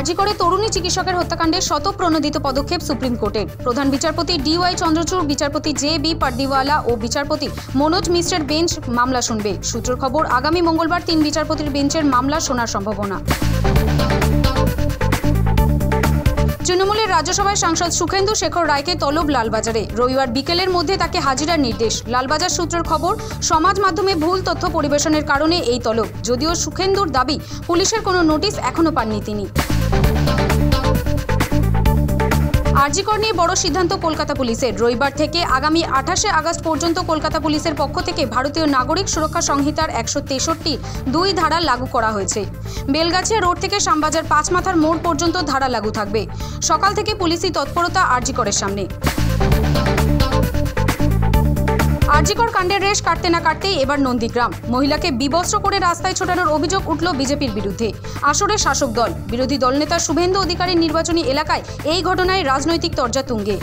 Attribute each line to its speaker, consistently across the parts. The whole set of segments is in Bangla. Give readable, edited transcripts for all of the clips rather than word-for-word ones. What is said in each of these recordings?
Speaker 1: আরজি করে তরুণী চিকিৎসকের হত্যাকাণ্ডে শতপ্রণোদিত পদক্ষেপ সুপ্রিম কোর্টের। প্রধান বিচারপতি DY চন্দ্রচূড়, বিচারপতি JB পারদিওয়ালা ও বিচারপতি মনোজ মিশ্রের বেঞ্চ মামলা শুনবে। সূত্রের খবর, আগামী মঙ্গলবার 3 বিচারপতির বেঞ্চের মামলা শোনার সম্ভাবনা। তৃণমূলের রাজ্যসভায় সাংসদ সুখেন্দু শেখর রায়কে তলব লালবাজারে। রবিবার বিকেলের মধ্যে তাকে হাজিরার নির্দেশ। লালবাজার সূত্রের খবর, সমাজ মাধ্যমে ভুল তথ্য পরিবেশনের কারণে এই তলব। যদিও সুখেন্দুর দাবি, পুলিশের কোনো নোটিশ এখনো পাননি তিনি। আরজিকর নিয়ে বড় সিদ্ধান্ত কলকাতা পুলিশের। রবিবার থেকে আগামী 28শে আগস্ট পর্যন্ত কলকাতা পুলিশের পক্ষ থেকে ভারতীয় নাগরিক সুরক্ষা সংহিতার 163(2) ধারা লাগু করা হয়েছে। বেলগাছিয়া রোড থেকে শ্যামবাজার 5 মাথার মোড় পর্যন্ত ধারা লাগু থাকবে। সকাল থেকে পুলিশি তৎপরতা আরজিকরের সামনে। আরজিকর কাণ্ডের রেশ কাটতে না কাটতেই এবার নন্দীগ্রাম। মহিলাকে বিবস্ত্র করে রাস্তায় ছোটানোর অভিযোগ উঠল বিজেপির বিরুদ্ধে। আসরে শাসক দল, বিরোধী দলনেতা শুভেন্দু অধিকারীর নির্বাচনী এলাকায় এই ঘটনায় রাজনৈতিক তরজা তুঙ্গে।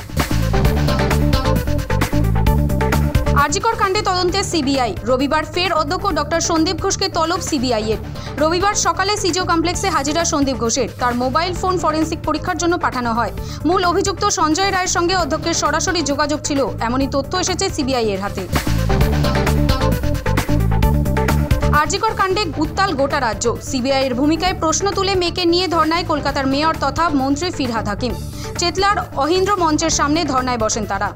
Speaker 1: আরজিকর কাণ্ডে তদন্তে সিবিআই। রবিবার ফের অধ্যক্ষ ডক্টর সন্দীপ ঘোষকে তলব সিবিআই এর। রবিবার সকালে সিজিও কমপ্লেক্সে হাজিরা সন্দীপ ঘোষের। তার মোবাইল ফোন ফরেন্সিক পরীক্ষার জন্য পাঠানো হয়। মূল অভিযুক্ত সঞ্জয় রায়ের সঙ্গে অধ্যক্ষের সরাসরি যোগাযোগ ছিল, এমনই তথ্য এসেছে সিবিআই এর হাতে। আরজিকর কাণ্ডে উত্তাল গোটা রাজ্য। সিবিআই এর ভূমিকায় প্রশ্ন তুলে মেয়েকে নিয়ে ধর্নায় কলকাতার মেয়র তথা মন্ত্রী ফিরহাদ হাকিম। চেতলার অহিন্দ্র মঞ্চের সামনে ধর্নায় বসেন তারা।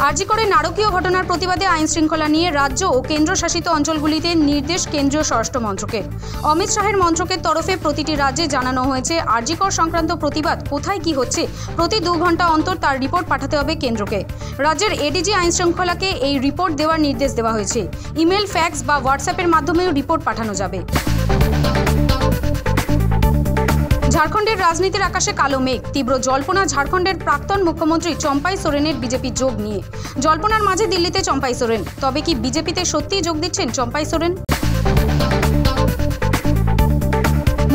Speaker 1: আরজিকরে নারকীয় ঘটনার প্রতিবাদে আইন শৃঙ্খলা নিয়ে রাজ্য ও কেন্দ্রশাসিত অঞ্চলগুলিতে নির্দেশ কেন্দ্রীয় স্বরাষ্ট্র মন্ত্রকের। অমিত শাহের মন্ত্রকের তরফে প্রতিটি রাজ্যে জানানো হয়েছে, আরজিকর সংক্রান্ত প্রতিবাদ কোথায় কি হচ্ছে প্রতি 2 ঘন্টা অন্তর তার রিপোর্ট পাঠাতে হবে কেন্দ্রকে। রাজ্যের এডিজি আইন শৃঙ্খলাকে এই রিপোর্ট দেওয়ার নির্দেশ দেওয়া হয়েছে। ইমেল, ফ্যাক্স বা হোয়াটসঅ্যাপের মাধ্যমেও রিপোর্ট পাঠানো যাবে। ঝাড়খণ্ডের রাজনীতির আকাশে কালো মেঘ। তীব্র জল্পনা ঝাড়খণ্ডের প্রাক্তন মুখ্যমন্ত্রী চম্পাই সোরেনের বিজেপি যোগ নিয়ে। জল্পনার মাঝে দিল্লিতে চম্পাই সোরেন। তবে কি বিজেপিতে সত্যিই যোগ দিচ্ছেন চম্পাই সোরেন?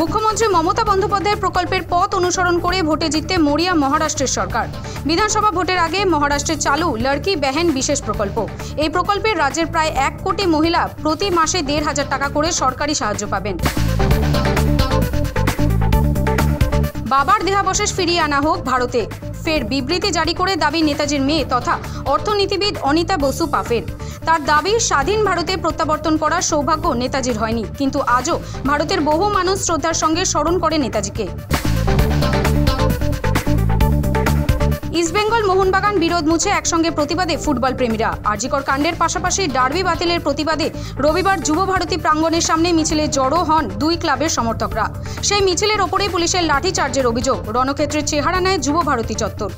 Speaker 1: মুখ্যমন্ত্রী মমতা বন্দ্যোপাধ্যায়ের প্রকল্পের পথ অনুসরণ করে ভোটে জিততে মরিয়া মহারাষ্ট্রের সরকার। বিধানসভা ভোটের আগে মহারাষ্ট্রে চালু লড়কি বেহেন বিশেষ প্রকল্প। এই প্রকল্পে রাজ্যের প্রায় 1 কোটি মহিলা প্রতি মাসে 1,500 টাকা করে সরকারি সাহায্য পাবেন। বাবার দেহাবশেষ ফিরিয়ে আনা হোক ভারতে। ফের বিবৃতি জারি করে দাবি নেতাজির মেয়ে তথা অর্থনীতিবিদ অনিতা বসু পাফের। তার দাবি, স্বাধীন ভারতে প্রত্যাবর্তন করার সৌভাগ্য নেতাজির হয়নি, কিন্তু আজও ভারতের বহু মানুষ শ্রদ্ধার সঙ্গে স্মরণ করে নেতাজিকে। ইস্টবেঙ্গল মোহনবাগান বিরোধ মুছে একসঙ্গে প্রতিবাদে ফুটবল প্রেমীরা। আরজিকর কাণ্ডের পাশাপাশি ডার্বি বাতিলের প্রতিবাদে রবিবার যুব ভারতী প্রাঙ্গণের সামনে মিছিলে জড়ো হন 2 ক্লাবের সমর্থকরা। সেই মিছিলের ওপরেই পুলিশের লাঠিচার্জের অভিযোগ। রণক্ষেত্রের চেহারা নেয় যুব ভারতী চত্বর।